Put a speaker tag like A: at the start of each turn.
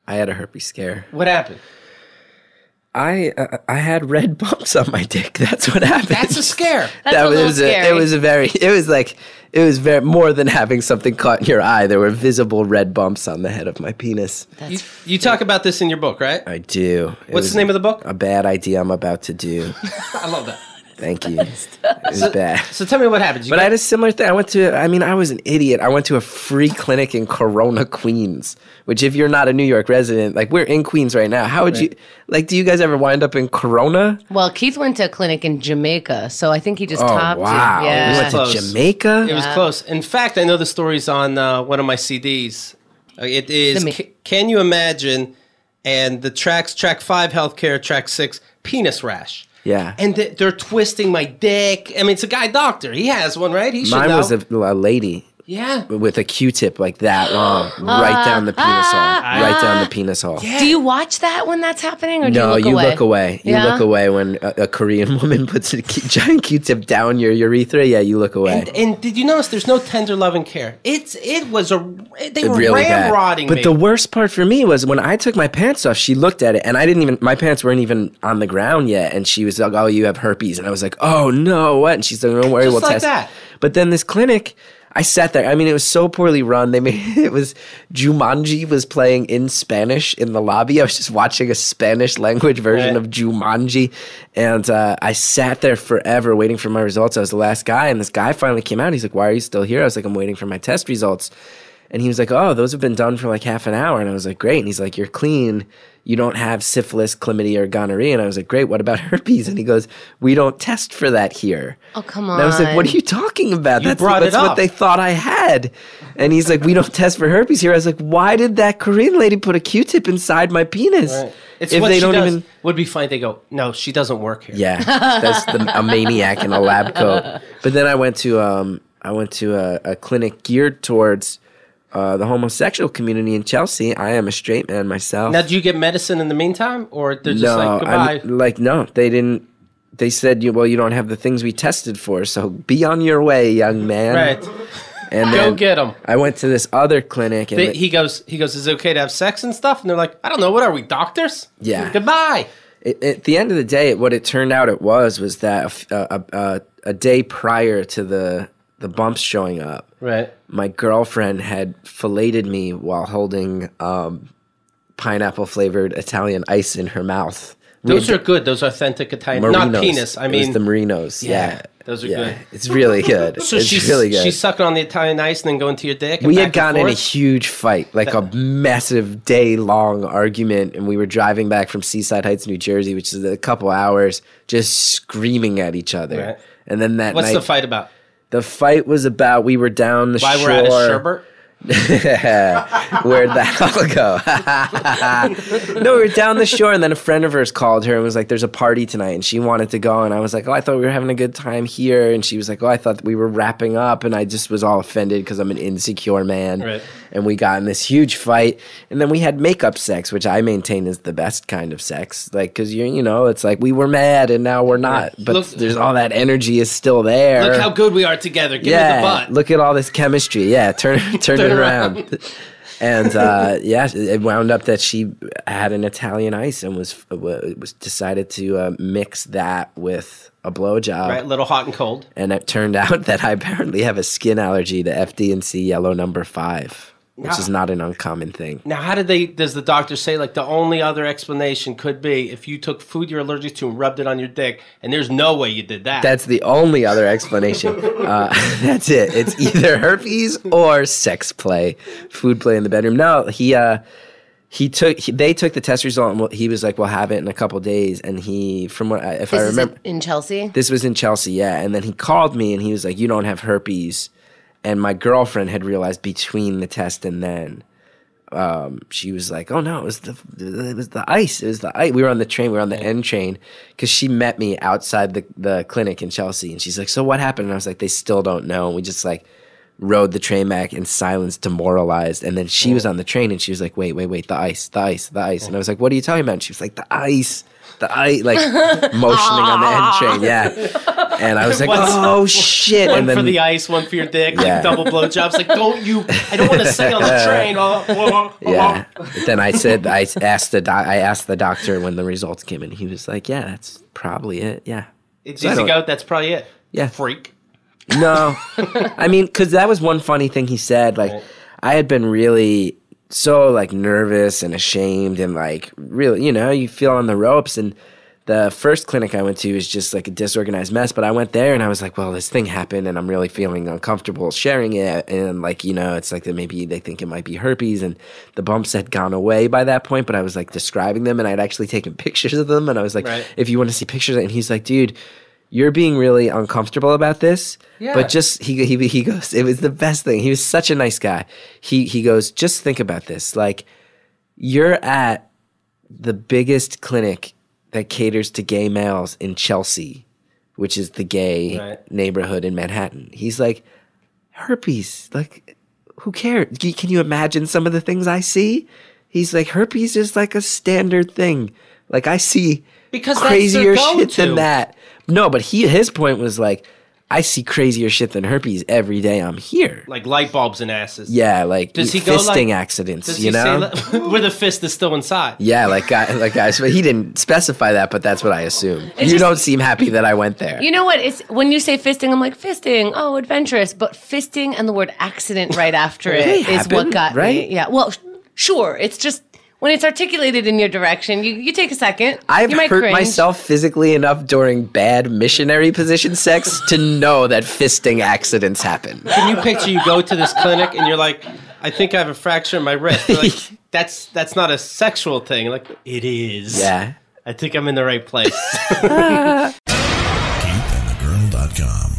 A: I had a herpes scare.
B: What happened?
A: I had red bumps on my dick. That's what happened.
B: That's a scare.
C: That's a little scary.
A: It was very more than having something caught in your eye. There were visible red bumps on the head of my penis.
B: You talk about this in your book, right?
A: I do.
B: What's the name of the book?
A: A Bad Idea I'm About to Do.
B: I love that.
A: Thank you. It was bad.
B: So tell me what happened.
A: I had a similar thing. I was an idiot. I went to a free clinic in Corona, Queens, which if you're not a New York resident, like we're in Queens right now. How would you, like, do you guys ever wind up in Corona?
C: Well, Keith went to a clinic in Jamaica, so I think he just topped
A: wow.
C: you. Yeah.
A: You went to Jamaica?
B: It was close. In fact, I know the story's on one of my CDs. It is Can You Imagine? And the tracks, track 5, healthcare, track 6, penis rash.
A: Yeah.
B: And they're twisting my dick. I mean, it's a guy doctor. He has one, right? He should know.
A: Mine was a lady.
B: Yeah.
A: With a Q-tip like that long, right down the penis hole. Right down the penis hole.
C: Yeah. Do you watch that when that's happening, or do you look away?
A: No, you look away. You look away when a Korean woman puts a giant Q-tip down your urethra. Yeah, you look away.
B: And did you notice there's no tender loving care? They were
A: really
B: ramrodding me.
A: But the worst part for me was when I took my pants off, she looked at it, and my pants weren't even on the ground yet, and she was like, "Oh, you have herpes," and I was like, "Oh no, what?" And she's like, "Don't worry, we'll
B: like
A: test."
B: That.
A: But then this clinic. I sat there. I mean, it was so poorly run. It was Jumanji was playing in Spanish in the lobby. I was just watching a Spanish language version of Jumanji. And I sat there forever waiting for my results. I was the last guy. And this guy finally came out. He's like, "Why are you still here?" I was like, "I'm waiting for my test results." And he was like, "Oh, those have been done for like half an hour." And I was like, "Great." And he's like, "You're clean. You don't have syphilis, chlamydia, or gonorrhea." And I was like, "Great. What about herpes?" And he goes, "We don't test for that here."
C: Oh, come on.
A: And I was like, "What are you talking about?
B: That's
A: what they thought I had." And he's like, "We don't test for herpes here." I was like, "Why did that Korean lady put a Q-tip inside my penis?"
B: Right. It's
A: if
B: what
A: they
B: she
A: don't
B: does.
A: even
B: Would be fine. They go, "No, she doesn't work here."
A: Yeah, that's a maniac in a lab coat. But then I went to a clinic geared towards the homosexual community in Chelsea. I am a straight man myself.
B: Now, do you get medicine in the meantime, or they're just like, goodbye?
A: No, they didn't. They said, you don't have the things we tested for, so be on your way, young man.
B: Right.
A: And
B: go get them.
A: I went to this other clinic, and
B: he goes, "Is it okay to have sex and stuff?" And they're like, "I don't know. What are we, doctors?"
A: Yeah.
B: Goodbye.
A: At the end of the day, what it turned out it was that a day prior to the bumps showing up,
B: right,
A: my girlfriend had filleted me while holding pineapple-flavored Italian ice in her mouth.
B: Those are good. Those authentic Italian,
A: Merinos.
B: Not penis. I mean,
A: it was the Merinos. Yeah.
B: Those are good.
A: It's really good.
B: So
A: it's really good.
B: She's sucking on the Italian ice and then going to your dick. And
A: we had gotten in a huge fight, like a massive day-long argument, and we were driving back from Seaside Heights, New Jersey, which is a couple hours, just screaming at each other.
B: Right.
A: And then that
B: What's
A: night,
B: the fight about?
A: The fight was about we were down the shore.
B: Why we're at a sherbet?
A: Where'd that all go? No, we were down the shore, and then a friend of hers called her and was like, "There's a party tonight," and she wanted to go. And I was like, "Oh, I thought we were having a good time here." And she was like, "Oh, I thought we were wrapping up." And I just was all offended because I'm an insecure man.
B: Right.
A: And we got in this huge fight, and then we had makeup sex, which I maintain is the best kind of sex. Like, because it's like we were mad and now we're not, but there's all that energy is still there.
B: Look how good we are together. Give me the butt.
A: Look at all this chemistry. Yeah, turn it around. And it wound up that she had an Italian ice and was decided to mix that with a blowjob.
B: Right, a little hot and cold. And
A: it turned out that I apparently have a skin allergy to FD&C yellow number 5. Which is not an uncommon thing.
B: Now, does the doctor say, like, the only other explanation could be if you took food you're allergic to and rubbed it on your dick, and there's no way you did that?
A: That's the only other explanation. That's it. It's either herpes or sex play, food play in the bedroom. No, they took the test result, and he was like, "We'll have it in a couple days." And I remember,
C: in Chelsea?
A: This was in Chelsea, yeah. And then he called me, and he was like, "You don't have herpes." And my girlfriend had realized between the test and then, she was like, "Oh no, it was the ice. It was the ice." We were on the train. We were on the N train because she met me outside the clinic in Chelsea, and she's like, "So what happened?" And I was like, "They still don't know." And we just like rode the train back in silence, demoralized. And then she was on the train, and she was like, "Wait, the ice." And I was like, "What are you talking about?" And she was like, the ice, like motioning on the N train. Yeah. And I was like, oh, shit.
B: One
A: and then,
B: for the ice, one for your dick,
A: Yeah.
B: like double blowjobs. Like, I don't want to say on the train.
A: yeah. But then I asked the doctor when the results came in. He was like, yeah, that's probably it. Yeah.
B: It's easy to go. That's probably it.
A: Yeah.
B: Freak.
A: No. I mean, because that was one funny thing he said. Like, I had been really so, like, nervous and ashamed and, like, really, you feel on the ropes. And the first clinic I went to was just, like, a disorganized mess. But I went there and I was like, well, this thing happened and I'm really feeling uncomfortable sharing it. And, like, it's like that maybe they think it might be herpes. And the bumps had gone away by that point. But I was, like, describing them and I'd actually taken pictures of them. And I was like, if you want to see pictures. And he's like, dude, you're being really uncomfortable about this, but just he goes, it was the best thing. He was such a nice guy. He goes, just think about this. Like, you're at the biggest clinic that caters to gay males in Chelsea, which is the gay neighborhood in Manhattan. He's like, herpes, like, who cares? Can you imagine some of the things I see? He's like, herpes is like a standard thing. Like, I see crazier shit than that. No, but his point was like, I see crazier shit than herpes every day I'm here.
B: Like light bulbs and asses.
A: Yeah, like fisting accidents,
B: does he say where the fist is still inside?
A: Yeah, like guys, but he didn't specify that, but that's what I assume. You don't seem happy that I went there.
C: You know what? It's when you say fisting, I'm like, fisting, oh, adventurous. But fisting and the word accident right after it is what got me. Yeah, well, sure. It's just when it's articulated in your direction, you take a second.
A: I've hurt myself physically enough during bad missionary position sex to know that fisting accidents happen.
B: Can you picture you go to this clinic and you're like, I think I have a fracture in my wrist. They're like, that's not a sexual thing. Like, it is.
A: Yeah.
B: I think I'm in the right place.
D: GeekandTheGirl.com